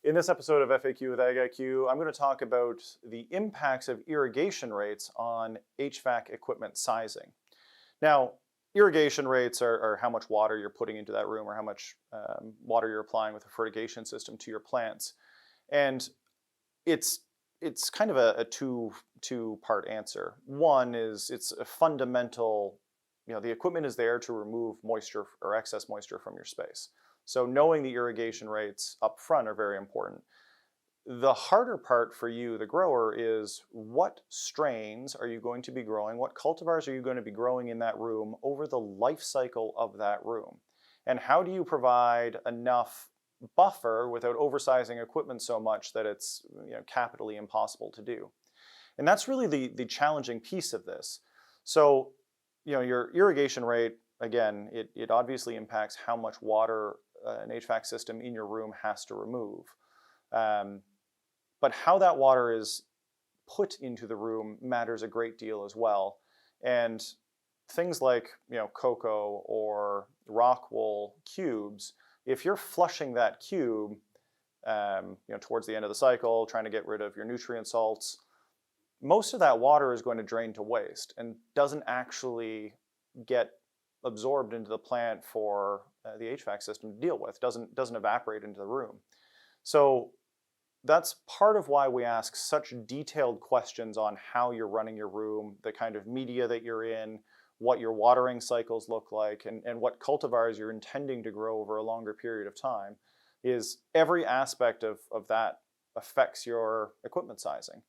In this episode of FAQ with AGIQ, I'm going to talk about the impacts of irrigation rates on HVAC equipment sizing. Now, irrigation rates are how much water you're putting into that room or how much water you're applying with a fertigation system to your plants. And it's kind of a two-part answer. One is it's a fundamental, the equipment is there to remove moisture or excess moisture from your space. So knowing the irrigation rates up front are very important. The harder part for you, the grower, is what strains are you going to be growing? What cultivars are you going to be growing in that room over the life cycle of that room? And how do you provide enough buffer without oversizing equipment so much that it's capitally impossible to do? And that's really the challenging piece of this. So your irrigation rate, again, it obviously impacts how much water an HVAC system in your room has to remove. But how that water is put into the room matters a great deal as well. And things like cocoa or rock wool cubes, if you're flushing that cube towards the end of the cycle, trying to get rid of your nutrient salts, most of that water is going to drain to waste and doesn't actually get absorbed into the plant for the HVAC system to deal with. Doesn't evaporate into the room. So that's part of why we ask such detailed questions on how you're running your room, the kind of media that you're in, what your watering cycles look like, and what cultivars you're intending to grow over a longer period of time. Is every aspect of that affects your equipment sizing.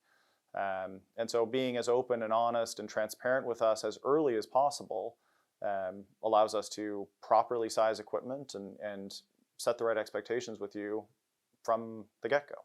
And so being as open and honest and transparent with us as early as possible allows us to properly size equipment and set the right expectations with you from the get-go.